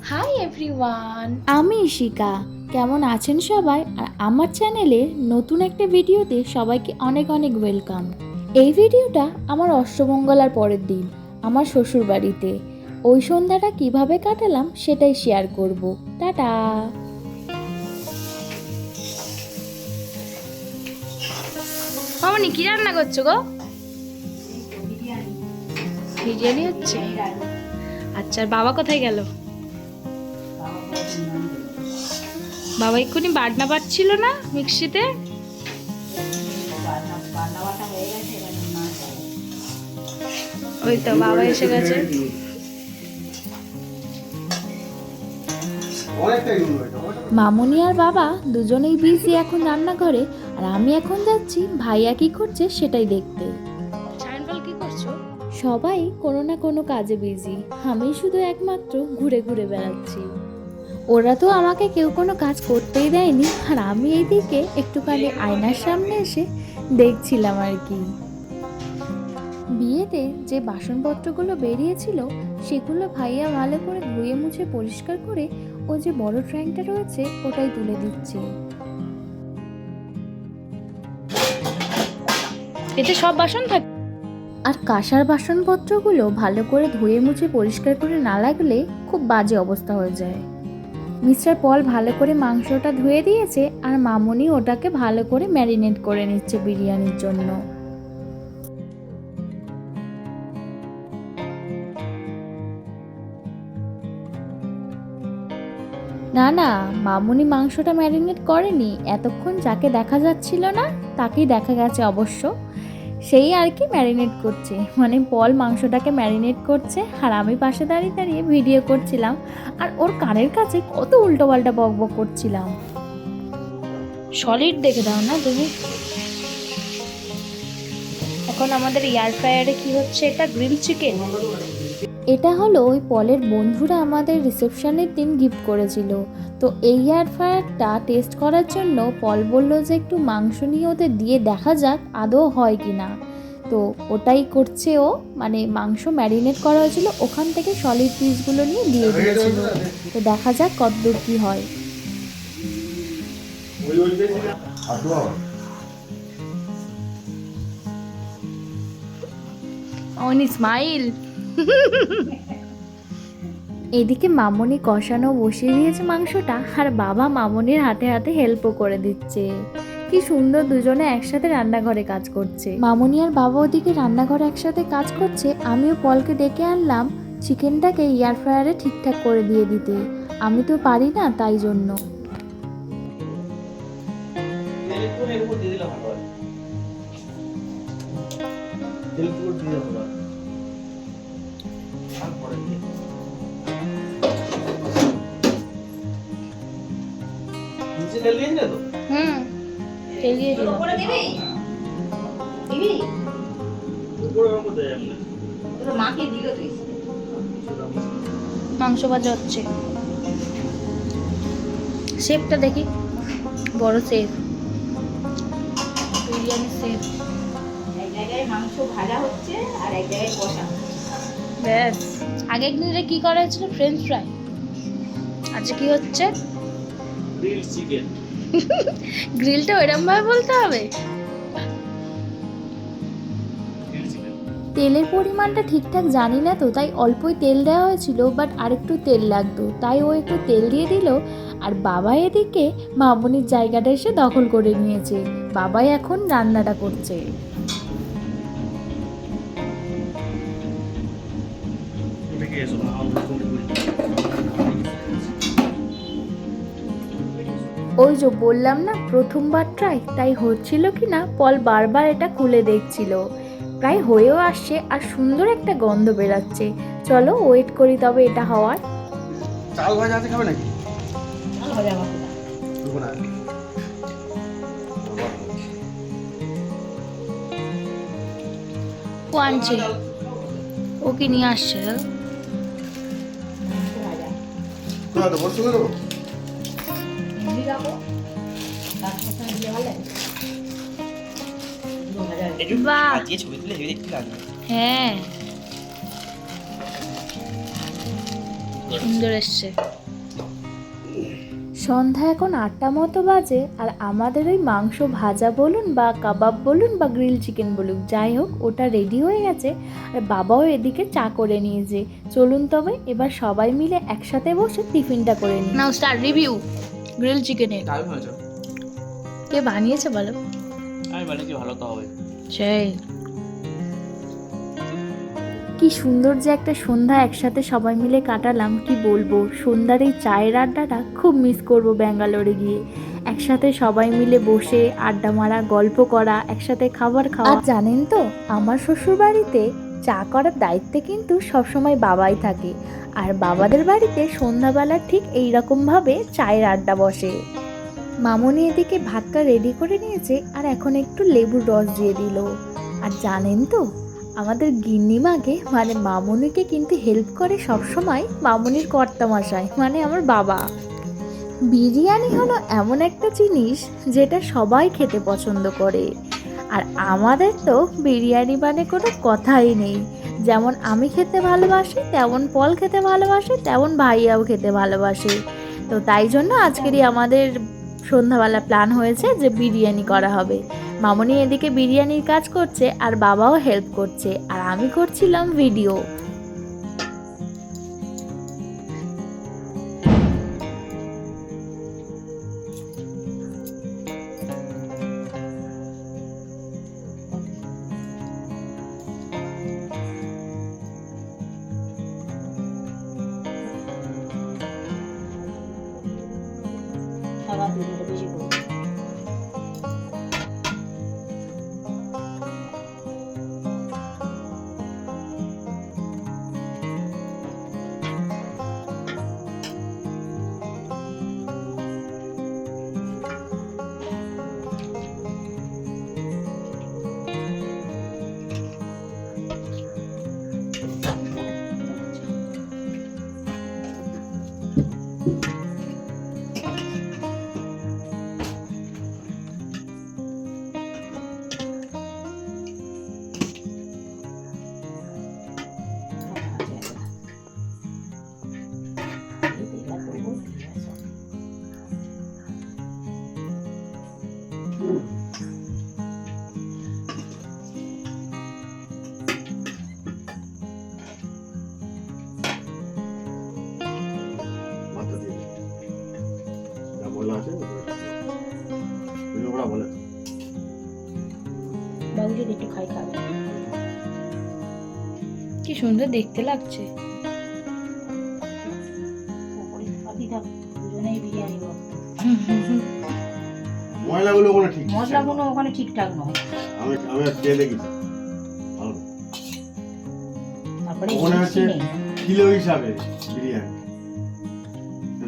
Hi everyone, আমি ইশিকা। কেমন আছেন সবাই? আর আমার চ্যানেলে নতুন একটা ভিডিওতে সবাইকে অনেক অনেক ওয়েলকাম। এই ভিডিওটা আমার অষ্টমঙ্গলার পরের দিন আমার শ্বশুর বাড়িতে ওই সন্ধ্যাটা কিভাবে কাটালাম সেটাই শেয়ার করব। টাটা। মামনি কি রান্না করছো গো? বিরিয়ানি হচ্ছে। আচ্ছা, আর বাবা কোথায় গেল? বাবা এক্ষুনি বাটনা বাটছিল না মিক্সিতে? ওই তো বাবা এসে গেছে। মামুনি আর বাবা দুজনেই বিজি এখন রান্নাঘরে, আর আমি এখন যাচ্ছি ভাইয়া কি করছে সেটাই দেখতে। সায়নপাল কি করছো? সবাই কোনো না কোনো কাজে বিজি, আমি শুধু একমাত্র ঘুরে ঘুরে বেড়াচ্ছি। ওরা তো আমাকে কেউ কোনো কাজ করতেই দেয়নি, আর আমি এইদিকে একটুখানি আয়নার সামনে এসে দেখছিলাম আর কি। বিয়েতে যে বাসনপত্রগুলো বেরিয়েছিল সেগুলো ভাইয়া ভালো করে ধুয়ে মুছে পরিষ্কার করে ও যে বড় ট্যাঙ্কটা রয়েছে ওটাই তুলে দিচ্ছে। এতে সব বাসন থাকে? আর কাঁসার বাসনপত্রগুলো ভালো করে ধুয়ে মুছে পরিষ্কার করে না লাগলে খুব বাজে অবস্থা হয়ে যায়। মিস্টার পল ভালো করে মাংসটা ধুয়ে দিয়েছে, আর মামুনি ওটাকে ভালো করে ম্যারিনেট করে নিচ্ছে বিরিয়ানির জন্য। না না, মামুনি মাংসটা ম্যারিনেট করেনি, এতক্ষণ যাকে দেখা যাচ্ছিল না তাকেই দেখা গেছে অবশ্য। সেই আর কি ম্যারিনেট করছে, মানে পল মাংসটাকে ম্যারিনেট করছে, আর আমি পাশে দাঁড়িয়ে দাঁড়িয়ে ভিডিও করছিলাম আর ওর কানের কাছে কত উল্টোপাল্টা বকবক করছিলাম। সলিড দেখে দাও না তুমি। এখন আমাদের এয়ার ফ্রায়ারে কি হচ্ছে? এটা গ্রিল চিকেন। এটা হলো ওই পলের বন্ধুরা আমাদের রিসেপশনের দিন গিফট করেছিল। তো এই এয়ার ফ্রায়ারটা টেস্ট করার জন্য পল বলল যে একটু মাংস নিয়ে ওদের দিয়ে দেখা যাক আদৌ হয় কি না। তো ওটাই করছে ও, মানে মাংস ম্যারিনেট করা হয়েছিল ওখান থেকে সলিড পিসগুলো নিয়ে দিয়ে দিয়েছিল। তো দেখা যাক কতদূর কি হয়। অনি স্মাইল। এদিকে মামনি কষানো বসিয়ে দিয়েছে মাংসটা, আর বাবা মামনির হাতে হাতে হেল্পও করে দিচ্ছে। কি সুন্দর দুজনে একসাথে রান্নাঘরে কাজ করছে। মামনি আর বাবা ওদিকে রান্নাঘরে একসাথে কাজ করছে, আমিও পলকে ডেকে আনলাম চিকেনটাকে এয়ার ফ্রায়ারে ঠিকঠাক করে দিয়ে দিতে। আমি তো পারি না তাই জন্য। হুম, তেল দিয়ে দিলাম। মাংস ভাজা হচ্ছে। শেফটা দেখি, বড় শেফ, বিরিয়ানি শেফ। এক জায়গায় মাংস ভাজা হচ্ছে আর এক জায়গায় কষা হচ্ছে। ব্যাস। আগের দিনে কি করা হয়েছিল? French fry. আজকে কি হচ্ছে? Grill chicken. গ্রিলটা ওইরকম ভাবে বলতে হবে। তেলের পরিমাণটা ঠিকঠাক জানি না তো, তাই অল্পই তেল দেওয়া হয়েছিল, বাট আরেকটু তেল লাগতো তাই ও একটু তেল দিয়ে দিল। আর বাবা এদিকে মামনির জায়গাটা এসে দখল করে নিয়েছে, বাবাই এখন রান্নাটা করছে। ওই যে বললাম না প্রথমবার ট্রাই, তাই হচ্ছিল কি না পল বারবার এটা খুলে দেখছিল। প্রায় হয়েও আসছে আর সুন্দর একটা গন্ধ বেরাচ্ছে। চলো ওয়েট করি তবে এটা হওয়ার। চাল ভাজা আছে, খাবে নাকি? চাল ভাজা মাংস না। দেবো না। ও আনছে, ও কি নিয়ে আসছে? মাংস ভাজা। কোথায় দেবো? সঙ্গে দেবো? এমনি রাখো, তার সাথে দিলে ভালো লাগে। এগুলো ভাজা হয়েছে। বাহ, দিয়ে ছবি তুলে হেভি দেখতে লাগে। হ্যাঁ। সুন্দর এসছে। সন্ধ্যা এখন 8টা মতো বাজে, আর আমাদের ওই মাংস ভাজা বলুন বা কাবাব বলুন বা গ্রিল চিকেন বলুন, যাই হোক ওটা রেডি হয়ে গেছে। আর বাবাও এদিকে চা করে নিয়েছে। চলুন তবে এবার সবাই মিলে একসাথে বসে টিফিনটা করে নিই। নাও স্টার রিভিউ গ্রিল চিকেনের। দারুণ হয়েছে। কে বানিয়েছে বলো? আমি বানিয়েছি, ভালো তো হবে। সেই কি সুন্দর যে একটা সন্ধ্যা একসাথে সবাই মিলে কাটালাম, কি বলবো। সন্ধ্যার এই চায়ের আড্ডাটা খুব মিস করব ব্যাঙ্গালোরে গিয়ে। একসাথে সবাই মিলে বসে আড্ডা মারা, গল্প করা, একসাথে খাবার খাওয়া। আর জানেন তো, আমার শ্বশুর বাড়িতে চা করার দায়িত্বে কিন্তু সবসময় বাবাই থাকে। আর বাবাদের বাড়িতে সন্ধ্যাবেলা ঠিক এইরকমভাবে চায়ের আড্ডা বসে। মামনি এদিকে ভাতটা রেডি করে নিয়েছে, আর এখন একটু লেবুর রস দিয়ে দিল। আর জানেন তো, আমাদের গিন্নিমাকে মানে মামনিকে কিন্তু হেল্প করে সবসময় মামনির কর্তামশাই মানে আমার বাবা। বিরিয়ানি হলো এমন একটা জিনিস যেটা সবাই খেতে পছন্দ করে। আর আমাদের তো বিরিয়ানি মানে কোনো কথাই নেই। যেমন আমি খেতে ভালোবাসি, তেমন পল খেতে ভালোবাসে, তেমন ভাইয়াও খেতে ভালোবাসে। তো তাই জন্য আজকেরই আমাদের সন্ধ্যাবেলা প্ল্যান হয়েছে যে বিরিয়ানি করা হবে। মামনি এদিকে বিরিয়ানির কাজ করছে আর বাবাও হেল্প করছে, আর আমি করছিলাম ভিডিও। সারা দিন বেশি করে মাথা দিয়ে যা ময়লা আছে ওরা বলে বাবু যদি একটু খাই খাবে। কি সুন্দর দেখতে লাগছে। দুজনেই বিরিয়ানি ময়লাগুলো ওখানে ঠিক মশলাগুলো ওখানে ঠিকঠাক নয়। আমি আমি আর খেয়ে দেখি ভালো। তারপরে ওখানে মিষ্টি হচ্ছে নেই। কিলো হিসাবে বিরিয়ানি,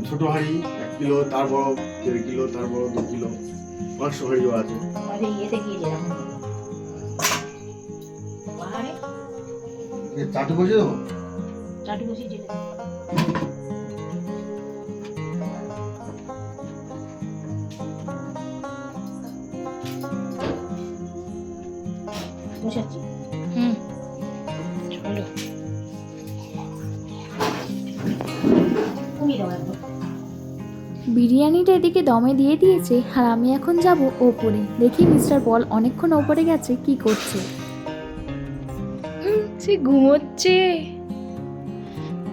ছোট হাঁড়ি 1 কিলো, তার বড় 1.5 কিলো, তার বড় 2 কিলো, 500 হাঁড়িও আছে। আমাদের ইয়েতে গিয়ে যেরকম পাহাড়ে চাটু বসে দেবো। চাটু বসিয়ে যেতে বসাচ্ছি। হুম চলো। কমিয়ে দাও একদম। বিরিয়ানিটা এদিকে দমে দিয়ে দিয়েছে, আর আমি এখন যাব ওপরে। দেখি মিস্টার পল অনেকক্ষণ ওপরে গেছে, কি করছে। সে ঘুমোচ্ছে।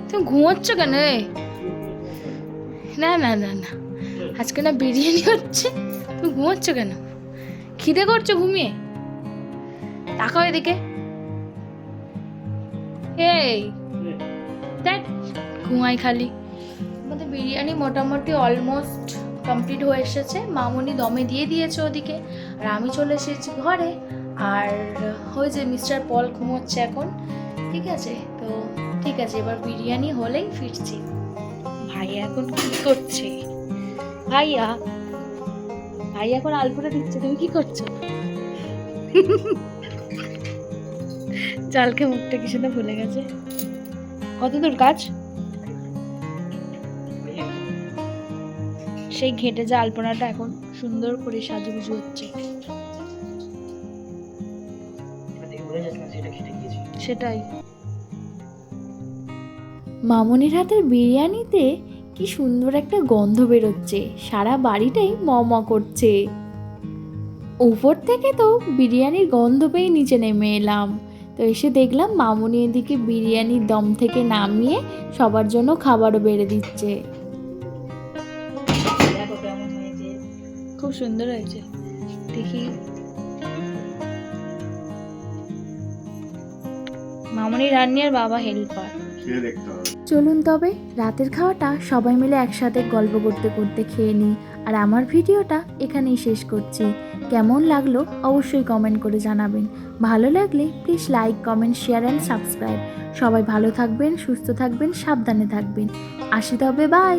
তুমি ঘুমোচ্ছ কেন রে? না না না না, আজকে না বিরিয়ানি হচ্ছে, তুমি ঘুমোচ্ছ কেন? খিদে করছো ঘুমিয়ে? তাকাও এদিকে। এই দেখ, ঘুমাই খালি। আমাদের বিরিয়ানি মোটামুটি অলমোস্ট কমপ্লিট হয়ে এসেছে। মামনি দমে দিয়ে দিয়েছে ওদিকে, আর আমি চলে এসেছি ঘরে। আর ওই যে মিস্টার পল ঘুমোচ্ছে এখন। ঠিক আছে, তো ঠিক আছে, এবার বিরিয়ানি হলেই ফিরছি। ভাইয়া এখন কি করছে? ভাইয়া ভাইয়া এখন আলপুরা দিচ্ছে, তুমি কি করছো? চালকে মুখটা কি সেটা ভুলে গেছে। কত দূর কাজ? সেই ঘেটে যে আলপনাটা এখন সুন্দর করে সাজুগুজু হচ্ছে। সেটাই। মামনির হাতের বিরিয়ানিতে কি সুন্দর একটা গন্ধ বেরোচ্ছে, সারা বাড়িটাই ম ম করছে। উপর থেকে তো বিরিয়ানির গন্ধ পেয়ে নিচে নেমে এলাম। তো এসে দেখলাম মামনি এদিকে বিরিয়ানির দম থেকে নামিয়ে সবার জন্য খাবারও বেড়ে দিচ্ছে। দেখো কেমন হয়েছে। খুব সুন্দর হয়েছে, দেখি। মামনি রান্নি আর বাবা হেল্পার। খেয়ে দেখতে হবে। চলুন তবে রাতের খাওয়াটা সবাই মিলে একসাথে গল্প করতে করতে খেয়ে নিই। আর আমার ভিডিওটা এখানেই শেষ করছি। কেমন লাগলো অবশ্যই কমেন্ট করে জানাবেন। ভালো লাগলে please like, comment, share and subscribe. সবাই ভালো থাকবেন, সুস্থ থাকবেন, সাবধানে থাকবেন। আসি তবে, বাই।